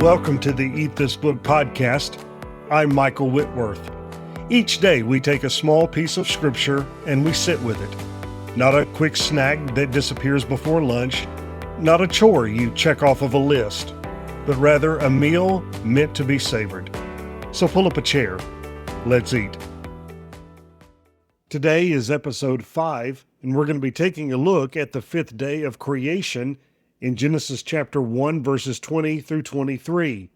Welcome to the Eat This Book podcast. I'm Michael Whitworth. Each day we take a small piece of scripture and we sit with it. Not a quick snack that disappears before lunch, not a chore you check off of a list, but rather a meal meant to be savored. So pull up a chair. Let's eat. Today is episode 5, and we're going to be taking a look at the 5th day of creation in Genesis chapter 1, verses 20 through 23.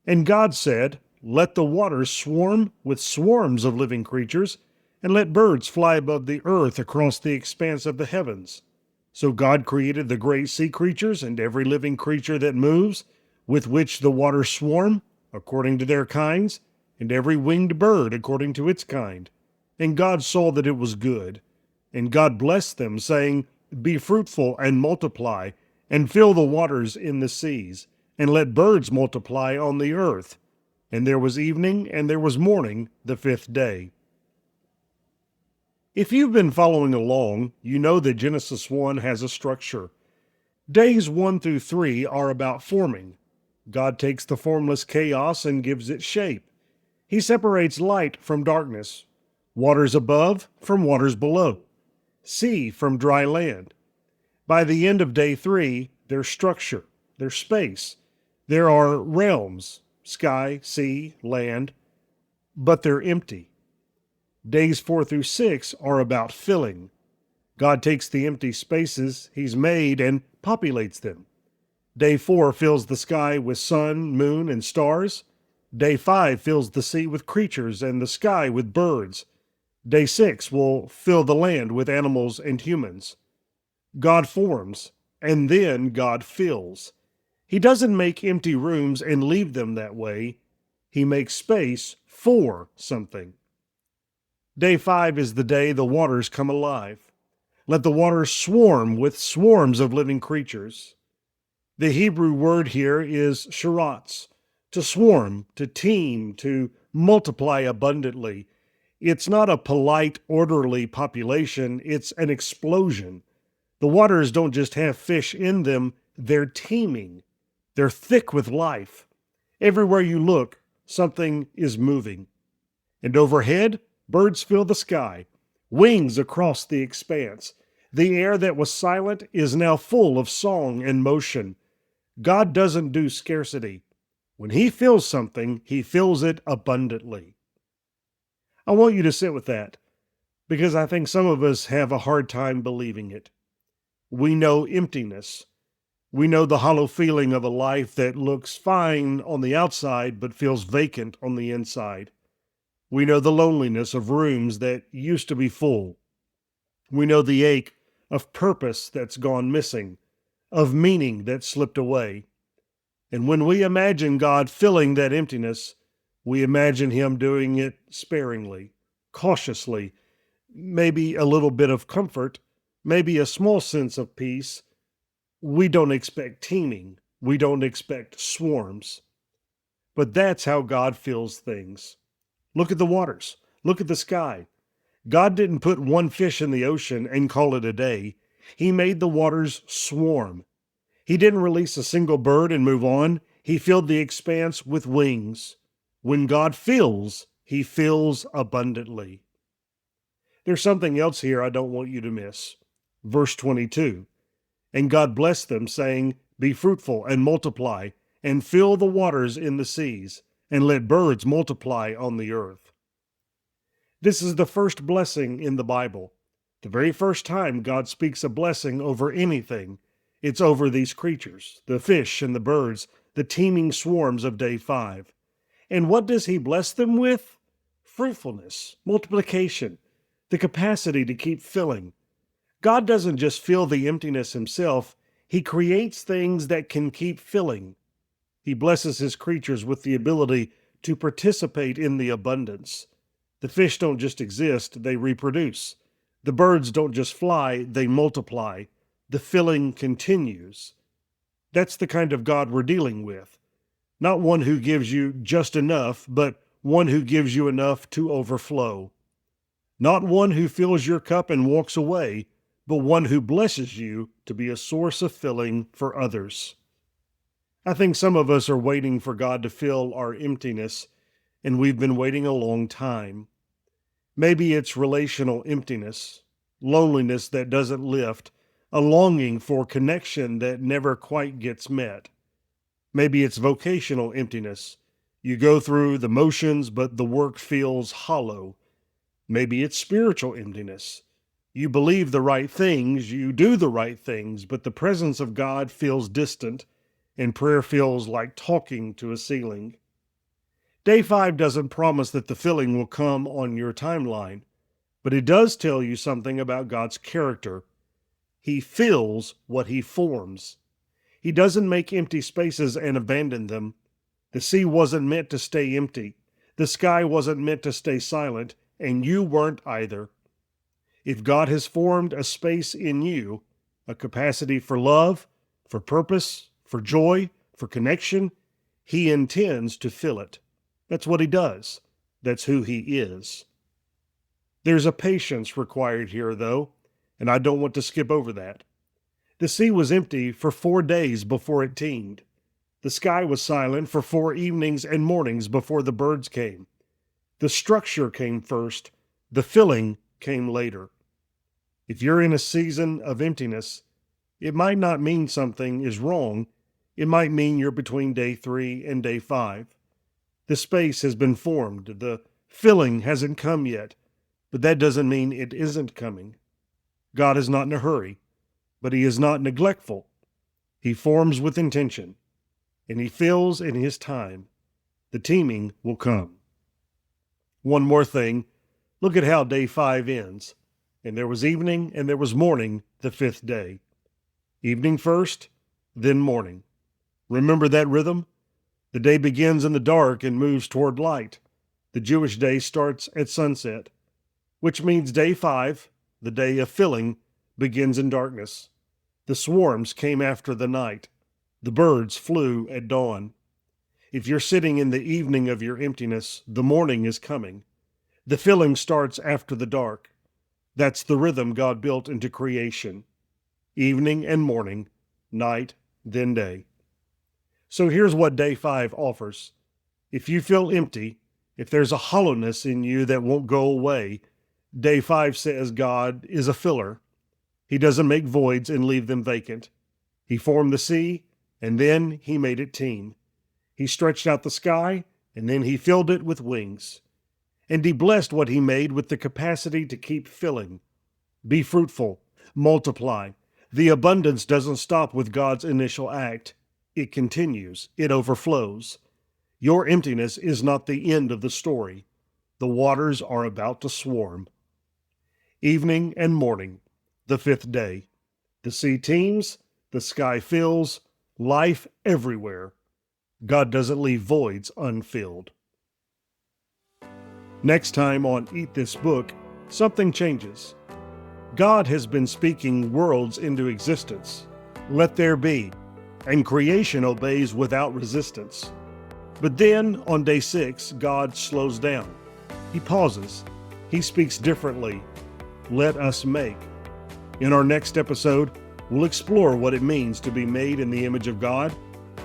And God said, "Let the waters swarm with swarms of living creatures, and let birds fly above the earth across the expanse of the heavens." So God created the great sea creatures and every living creature that moves, with which the waters swarm, according to their kinds, and every winged bird according to its kind. And God saw that it was good. And God blessed them, saying, "Be fruitful and multiply, and fill the waters in the seas, and let birds multiply on the earth." And there was evening, and there was morning, the 5th day. If you've been following along, you know that Genesis 1 has a structure. Days 1 through 3 are about forming. God takes the formless chaos and gives it shape. He separates light from darkness, waters above from waters below, sea from dry land. By the end of day 3, there's structure, there's space. There are realms, sky, sea, land, but they're empty. Days 4 through 6 are about filling. God takes the empty spaces He's made and populates them. Day 4 fills the sky with sun, moon, and stars. Day 5 fills the sea with creatures and the sky with birds. Day 6 will fill the land with animals and humans. God forms, and then God fills. He doesn't make empty rooms and leave them that way. He makes space for something. Day 5 is the day the waters come alive. Let the waters swarm with swarms of living creatures. The Hebrew word here is sharats, to swarm, to teem, to multiply abundantly. It's not a polite, orderly population, it's an explosion. The waters don't just have fish in them, they're teeming. They're thick with life. Everywhere you look, something is moving. And overhead, birds fill the sky, wings across the expanse. The air that was silent is now full of song and motion. God doesn't do scarcity. When He fills something, He fills it abundantly. I want you to sit with that, because I think some of us have a hard time believing it. We know emptiness. We know the hollow feeling of a life that looks fine on the outside but feels vacant on the inside. We know the loneliness of rooms that used to be full. We know the ache of purpose that's gone missing, of meaning that slipped away. And when we imagine God filling that emptiness, we imagine Him doing it sparingly, cautiously, maybe a little bit of comfort, maybe a small sense of peace. We don't expect teeming. We don't expect swarms. But that's how God fills things. Look at the waters. Look at the sky. God didn't put one fish in the ocean and call it a day. He made the waters swarm. He didn't release a single bird and move on. He filled the expanse with wings. When God fills, He fills abundantly. There's something else here I don't want you to miss. Verse 22, "And God blessed them, saying, Be fruitful and multiply, and fill the waters in the seas, and let birds multiply on the earth." This is the first blessing in the Bible. The very first time God speaks a blessing over anything, it's over these creatures, the fish and the birds, the teeming swarms of day 5. And what does He bless them with? Fruitfulness, multiplication, the capacity to keep filling. God doesn't just fill the emptiness Himself, He creates things that can keep filling. He blesses His creatures with the ability to participate in the abundance. The fish don't just exist, they reproduce. The birds don't just fly, they multiply. The filling continues. That's the kind of God we're dealing with. Not one who gives you just enough, but one who gives you enough to overflow. Not one who fills your cup and walks away, but one who blesses you to be a source of filling for others. I think some of us are waiting for God to fill our emptiness, and we've been waiting a long time. Maybe it's relational emptiness, loneliness that doesn't lift, a longing for connection that never quite gets met. Maybe it's vocational emptiness. You go through the motions, but the work feels hollow. Maybe it's spiritual emptiness. You believe the right things, you do the right things, but the presence of God feels distant, and prayer feels like talking to a ceiling. Day 5 doesn't promise that the filling will come on your timeline, but it does tell you something about God's character. He fills what He forms. He doesn't make empty spaces and abandon them. The sea wasn't meant to stay empty. The sky wasn't meant to stay silent, and you weren't either. If God has formed a space in you, a capacity for love, for purpose, for joy, for connection, He intends to fill it. That's what He does. That's who He is. There's a patience required here, though, and I don't want to skip over that. The sea was empty for 4 days before it teemed. The sky was silent for 4 evenings and mornings before the birds came. The structure came first. The filling came later. If you're in a season of emptiness, it might not mean something is wrong. It might mean you're between day 3 and day 5. The space has been formed. The filling hasn't come yet, but that doesn't mean it isn't coming. God is not in a hurry, but He is not neglectful. He forms with intention, and He fills in His time. The teeming will come. One more thing. Look at how day 5 ends. And there was evening, and there was morning the 5th day. Evening first, then morning. Remember that rhythm? The day begins in the dark and moves toward light. The Jewish day starts at sunset, which means day 5, the day of filling, begins in darkness. The swarms came after the night. The birds flew at dawn. If you're sitting in the evening of your emptiness, the morning is coming. The filling starts after the dark. That's the rhythm God built into creation. Evening and morning, night, then day. So here's what day 5 offers. If you feel empty, if there's a hollowness in you that won't go away, day 5 says God is a filler. He doesn't make voids and leave them vacant. He formed the sea, and then He made it teem. He stretched out the sky, and then He filled it with wings. And He blessed what He made with the capacity to keep filling. Be fruitful, multiply. The abundance doesn't stop with God's initial act. It continues. It overflows. Your emptiness is not the end of the story. The waters are about to swarm. Evening and morning, the 5th day. The sea teems, the sky fills, life everywhere. God doesn't leave voids unfilled. Next time on Eat This Book, something changes. God has been speaking worlds into existence. Let there be. And creation obeys without resistance. But then, on day 6, God slows down. He pauses. He speaks differently. Let us make. In our next episode, we'll explore what it means to be made in the image of God,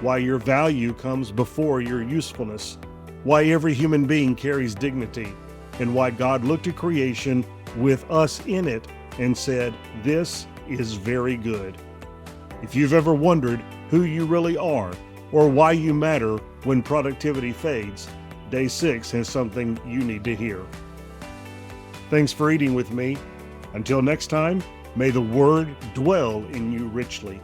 why your value comes before your usefulness, why every human being carries dignity, and why God looked at creation with us in it and said, "This is very good." If you've ever wondered who you really are or why you matter when productivity fades, day 6 has something you need to hear. Thanks for eating with me. Until next time, may the Word dwell in you richly.